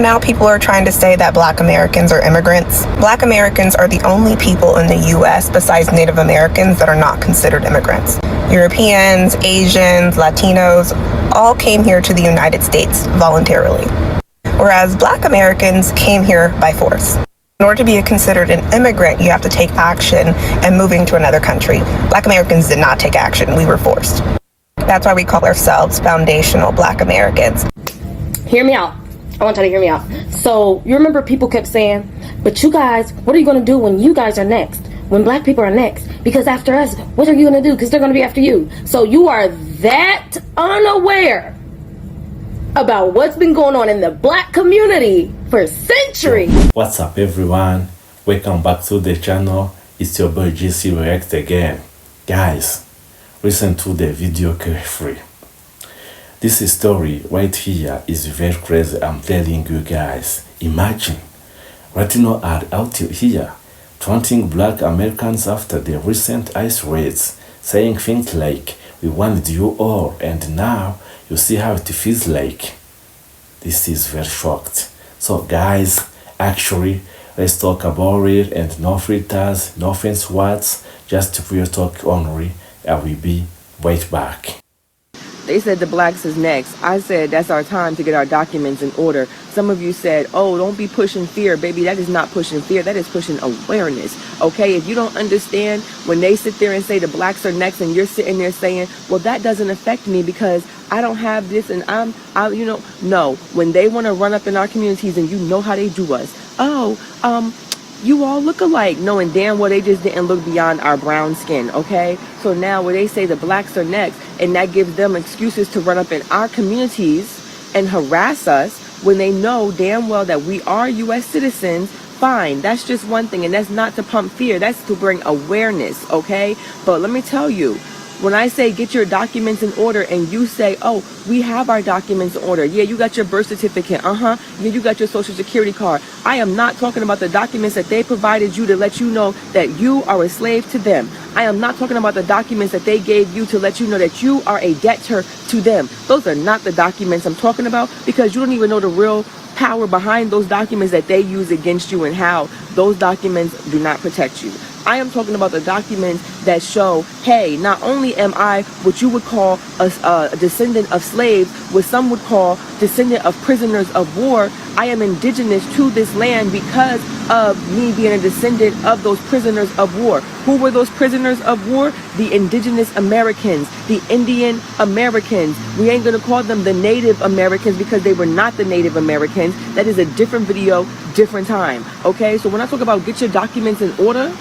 Now people are trying to say that Black Americans are immigrants. Black Americans are the only people in the U.S. besides Native Americans that are not considered immigrants. Europeans, Asians, Latinos all came here to the United States voluntarily, whereas Black Americans came here by force. In order to be considered an immigrant, you have to take action and moving to another country. Black Americans did not take action. We were forced. That's why we call ourselves foundational Black Americans. Hear me out. I want y'all to hear me out. So you remember people kept saying, but you guys, what are you going to do when you guys are next? When Black people are next? Because after us, what are you going to do? Because they're going to be after you. So you are that unaware about what's been going on in the Black community for centuries. What's up everyone? Welcome back to the channel. It's your boy JC React again. Guys, listen to the video carefully. This story right here is very crazy, I'm telling you guys. Imagine, Latinos are out here taunting Black Americans after the recent ICE raids, saying things like, we wanted you all and now you see how it feels like. This is very shocked. So guys, actually, let's talk about it and no filters, no fancy words, just real talk only. I will be right back. They said the blacks is next. I said that's our time to get our documents in order. Some of you said, oh, don't be pushing fear. Baby, that is not pushing fear. That is pushing awareness. Okay, if you don't understand when they sit there and say the blacks are next and you're sitting there saying, well, that doesn't affect me because I don't have this and no. When they want to run up in our communities and you know how they do us. You all look alike, knowing damn well they just didn't look beyond our brown skin, okay? So now when they say the blacks are next, and that gives them excuses to run up in our communities and harass us when they know damn well that we are U.S. citizens, fine, that's just one thing, and that's not to pump fear, that's to bring awareness, okay? But let me tell you, when I say get your documents in order and you say, oh, we have our documents in order. Yeah, you got your birth certificate. Yeah, you got your social security card. I am not talking about the documents that they provided you to let you know that you are a slave to them. I am not talking about the documents that they gave you to let you know that you are a debtor to them. Those are not the documents I'm talking about because you don't even know the real power behind those documents that they use against you and how those documents do not protect you. I am talking about the documents that show, hey, not only am I what you would call a descendant of slaves, what some would call descendant of prisoners of war, I am indigenous to this land because of me being a descendant of those prisoners of war. Who were those prisoners of war? The indigenous Americans, the Indian Americans. We ain't going to call them the Native Americans because they were not the Native Americans. That is a different video, different time. Okay, so when I talk about get your documents in order,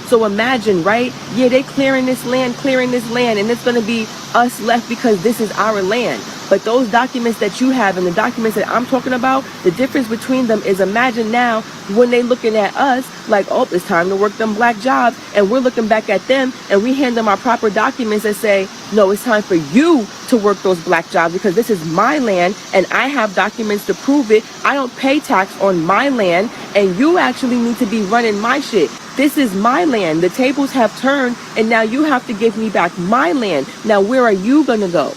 so imagine, right? Yeah, they clearing this land, and it's going to be us left because this is our land. But those documents that you have and the documents that I'm talking about, the difference between them is imagine now when they looking at us like, oh, it's time to work them black jobs. And we're looking back at them and we hand them our proper documents that say, no, it's time for you to work those black jobs because this is my land and I have documents to prove it. I don't pay tax on my land and you actually need to be running my shit. This is my land. The tables have turned and now you have to give me back my land. Now, where are you going to go?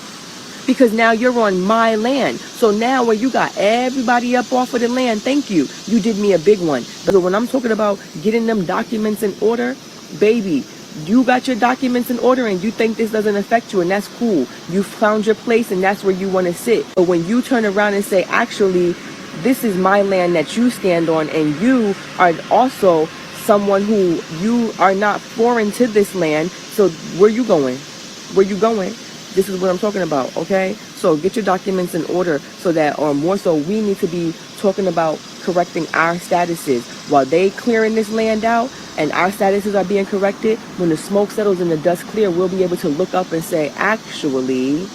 Because now you're on my land. So now where you got everybody up off of the land, thank you. You did me a big one. So when I'm talking about getting them documents in order, baby, you got your documents in order and you think this doesn't affect you and that's cool. You found your place and that's where you want to sit. But when you turn around and say, actually, this is my land that you stand on and you are also someone who you are not foreign to this land. So where you going? Where you going? This is what I'm talking about, okay? So get your documents in order so that, or more so, we need to be talking about correcting our statuses. While they clearing this land out and our statuses are being corrected, when the smoke settles and the dust clear, we'll be able to look up and say, actually,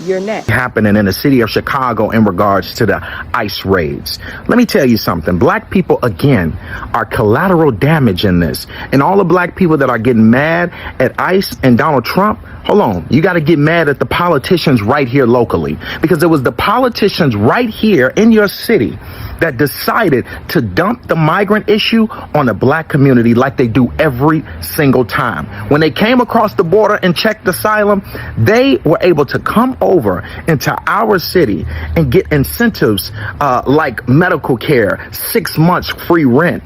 you're next. Happening in the city of Chicago in regards to the ICE raids. Let me tell you something. Black people, again, are collateral damage in this. And all the black people that are getting mad at ICE and Donald Trump, hold on, you got to get mad at the politicians right here locally, because it was the politicians right here in your city that decided to dump the migrant issue on the black community like they do every single time. When they came across the border and checked asylum, they were able to come over into our city and get incentives like medical care, 6 months free rent,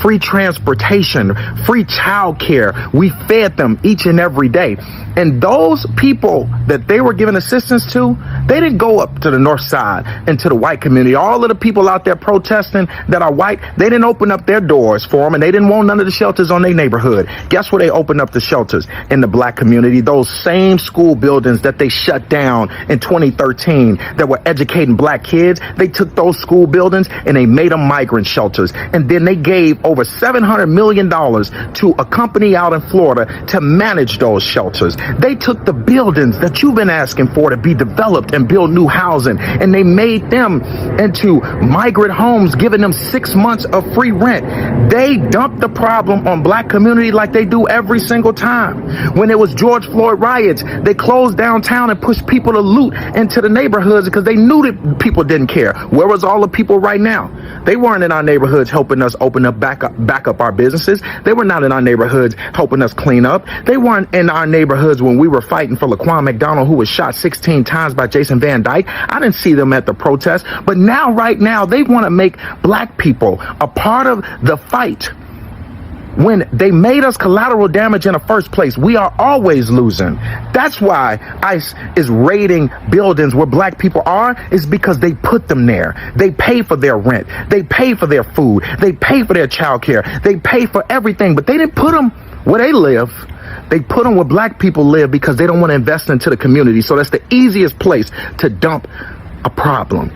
free transportation, free child care. We fed them each and every day. And those people that they were giving assistance to, they didn't go up to the north side and to the white community. All of the people out there protesting that are white, they didn't open up their doors for them, and they didn't want none of the shelters on their neighborhood. Guess where they opened up the shelters? In the black community. Those same school buildings that they shut down in 2013 that were educating black kids, they took those school buildings and they made them migrant shelters. And then they gave over $700 million to a company out in Florida to manage those shelters. They took the buildings that you've been asking for to be developed and build new housing, and they made them into migrant homes, giving them 6 months of free rent. They dumped the problem on black community like they do every single time. When it was George Floyd riots, they closed downtown and pushed people to loot into the neighborhoods because they knew that people didn't care. Where was all the people right now? They weren't in our neighborhoods helping us open up, back up our businesses. They were not in our neighborhoods helping us clean up. They weren't in our neighborhoods when we were fighting for Laquan McDonald, who was shot 16 times by Jason Van Dyke. I didn't see them at the protest. But now, right now, they want to make black people a part of the fight. When they made us collateral damage in the first place, we are always losing. That's why ICE is raiding buildings where black people are, is because they put them there. They pay for their rent. They pay for their food. They pay for their child care. They pay for everything, but they didn't put them where they live. They put them where black people live because they don't want to invest into the community. So that's the easiest place to dump a problem.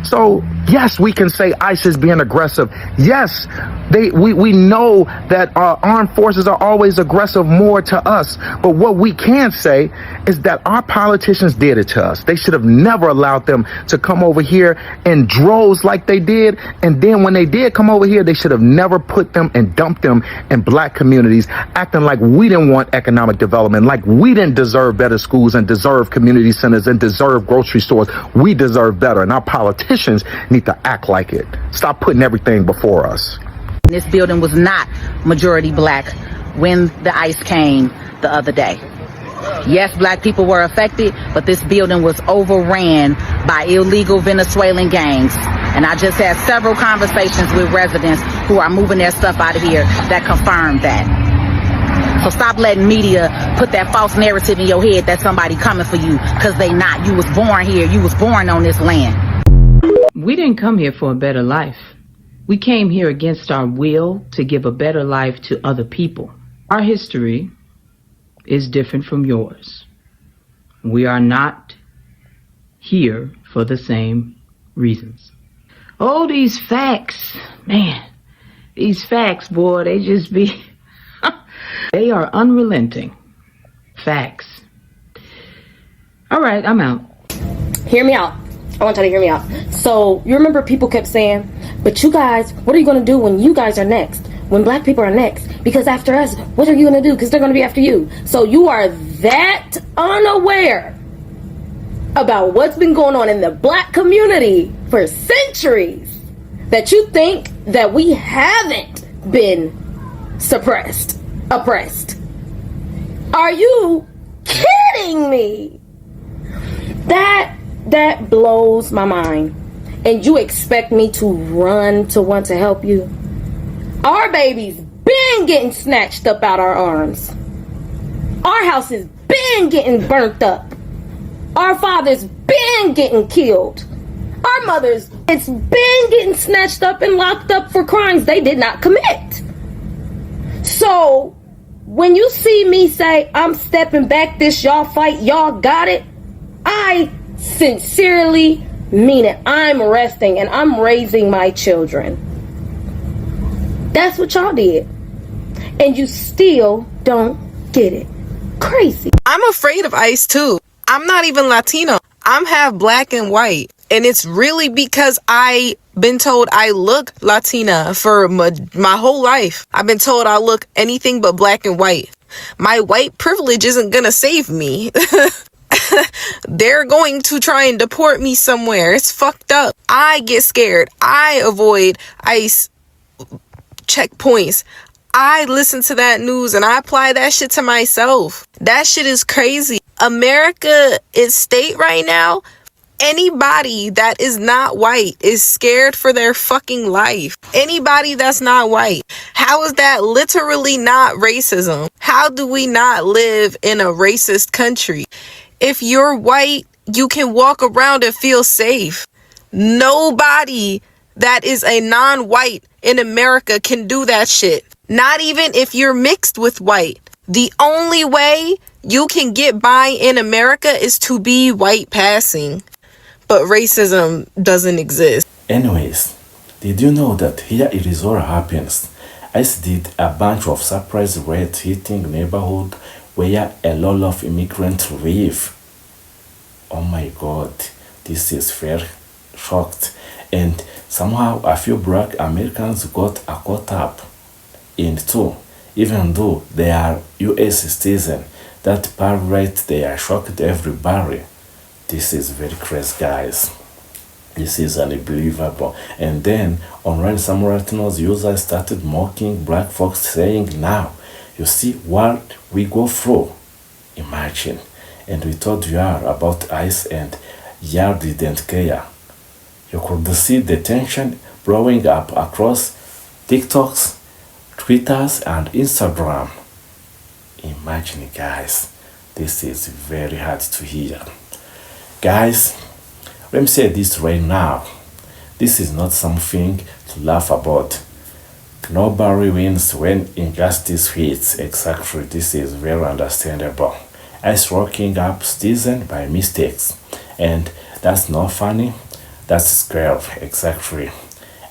So, yes, we can say ICE is being aggressive. Yes, we know that our armed forces are always aggressive more to us. But what we can say is that our politicians did it to us. They should have never allowed them to come over here in droves like they did. And then when they did come over here, they should have never put them and dumped them in black communities, acting like we didn't want economic development, like we didn't deserve better schools and deserve community centers and deserve grocery stores. We deserve better. And our politicians need to act like it. Stop putting everything before us. This building was not majority black when the ICE came the other day. Yes, black people were affected, but this building was overran by illegal Venezuelan gangs. And I just had several conversations with residents who are moving their stuff out of here that confirmed that. So stop letting media put that false narrative in your head that somebody coming for you, because they not. You was born here. You was born on this land. We didn't come here for a better life. We came here against our will to give a better life to other people. Our history is different from yours. We are not here for the same reasons. Oh, these facts, man, these facts, boy, they just be, they are unrelenting facts. All right, I'm out. Hear me out. I want y'all to hear me out. So, you remember people kept saying, but you guys, what are you going to do when you guys are next? When black people are next? Because after us, what are you going to do? Because they're going to be after you. So, you are that unaware about what's been going on in the black community for centuries that you think that we haven't been oppressed. Are you kidding me? That blows my mind. And you expect me to run to want to help you? Our babies been getting snatched up out our arms. Our house has been getting burnt up. Our fathers been getting killed. Our mothers, it's been getting snatched up and locked up for crimes they did not commit. So, when you see me say, I'm stepping back, this y'all fight, y'all got it, I sincerely mean it. I'm resting and I'm raising my children. That's what y'all did. And you still don't get it. Crazy. I'm afraid of ICE too. I'm not even Latino. I'm half black and white. And it's really because I've been told I look Latina for my whole life. I've been told I look anything but black and white. My white privilege isn't gonna save me. They're going to try and deport me somewhere. It's fucked up. I get scared. I avoid ICE checkpoints. I listen to that news and I apply that shit to myself. That shit is crazy. America is state right now. Anybody that is not white is scared for their fucking life. Anybody that's not white. How is that literally not racism? How do we not live in a racist country? If you're white, you can walk around and feel safe. Nobody that is a non-white in America can do that shit. Not even if you're mixed with white. The only way you can get by in America is to be white passing. But racism doesn't exist. Anyways, did you know that here it is all happens? ICE did a bunch of surprise raids hitting neighborhood where a lot of immigrants live. Oh my god, this is very shocked. And somehow a few black Americans got caught up in too, even though they are US citizens. That part right there shocked everybody. This is very crazy, guys. This is unbelievable. And then online some Latinos users started mocking black folks, saying, now you see what we go through. Imagine. And we told you about ICE and y'all didn't care. You could see the tension blowing up across TikToks, Twitters, and Instagram. Imagine, guys. This is very hard to hear. Guys, let me say this right now. This is not something to laugh about. Nobody wins when injustice hits. Exactly, this is very understandable. Ice rocking up citizen by mistakes. And that's not funny. That's scary. Exactly.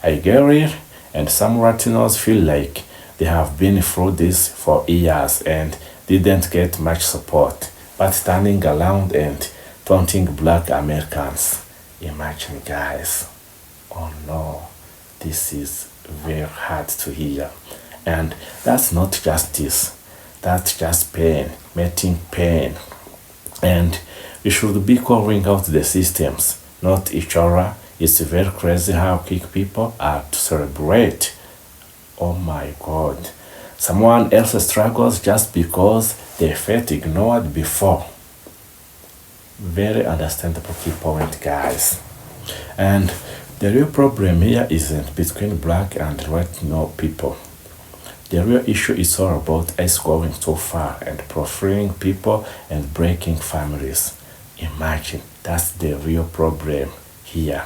I get it, and some Latinos feel like they have been through this for years and didn't get much support, but turning around and taunting black Americans. Imagine, guys. Oh no, this is very hard to hear. And that's not justice. That's just pain, making pain. And we should be calling out the systems, not each other. It's very crazy how quick people are to celebrate. Oh my god. Someone else struggles just because they felt ignored before. Very understandable key point, guys. And the real problem here isn't between black and Latino people. The real issue is all about us going too far and profiling people and breaking families. Imagine, that's the real problem here.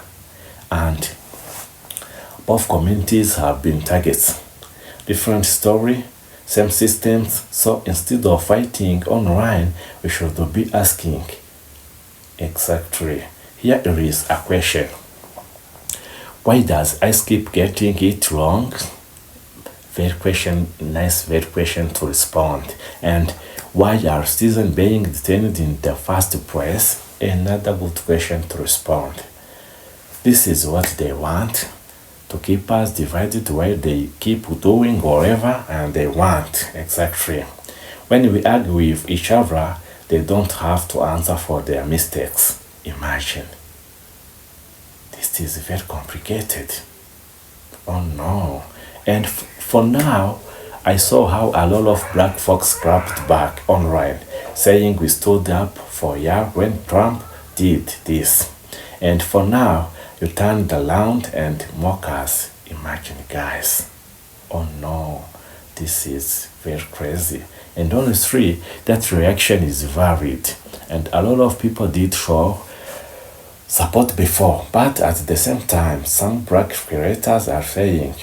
And both communities have been targets. Different story, same systems. So instead of fighting online, we should be asking. Exactly. Here is a question. Why does ICE keep getting it wrong? Very question, nice very question to respond. And why are citizens being detained in the first place? Another good question to respond. This is what they want, to keep us divided while they keep doing whatever and they want. Exactly. When we argue with each other, they don't have to answer for their mistakes. Imagine. This is very complicated. Oh no. And for now, I saw how a lot of black folks clapped back online, saying we stood up for ya when Trump did this. And for now, you turned around and mock us. Imagine, guys. Oh no, this is very crazy. And honestly, that reaction is valid. And a lot of people did show support before. But at the same time, some black creators are saying,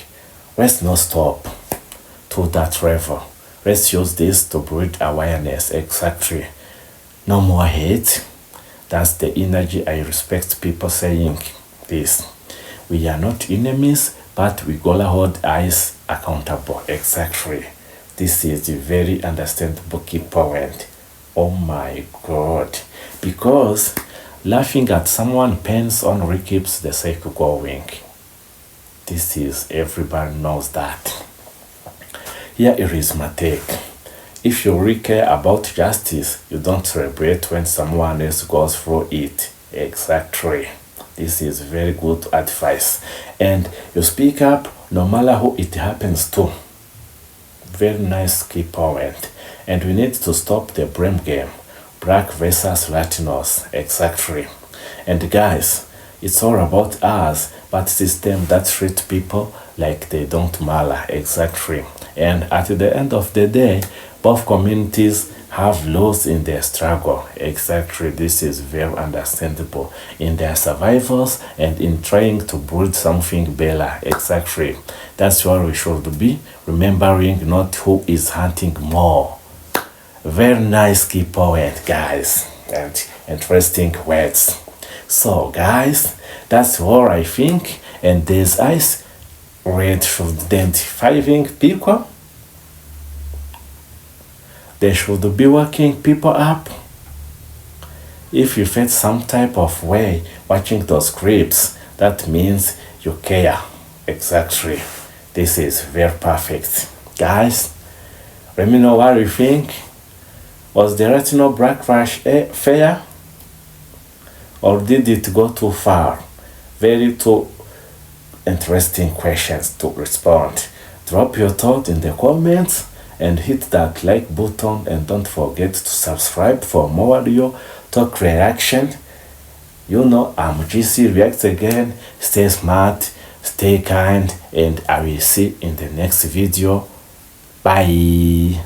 let's not stop to that level. Let's use this to build awareness. Exactly. No more hate. That's the energy I respect people saying this. We are not enemies, but we gotta hold ICE accountable. Exactly. This is a very understandable key point. Oh my god. Because laughing at someone pains only keeps the cycle going. This is, everybody knows that. Here it is my take. if you really care about justice, you don't celebrate when someone else goes through it. Exactly. This is very good advice. And you speak up no matter who it happens to. Very nice key point. And we need to stop the blame game. Black versus Latinos. Exactly. And guys, it's all about us, but system that treat people like they don't matter. Exactly. And at the end of the day, both communities have lost in their struggle. Exactly. This is very understandable in their survivals and in trying to build something better. Exactly. That's what we should be remembering, not who is hunting more. Very nice key point, guys, and interesting words. So guys, that's all I think. And these eyes read should identifying people. They should be waking people up. If you felt some type of way watching those clips, that means you care. Exactly. This is very perfect. Guys, let me know what you think. Was the Latino backlash fair? Or did it go too far? Very two interesting questions to respond. Drop your thought in the comments and hit that like button, and don't forget to subscribe for more audio talk reaction. You know I'm GC Reacts again. Stay smart, stay kind, and I will see you in the next video. Bye.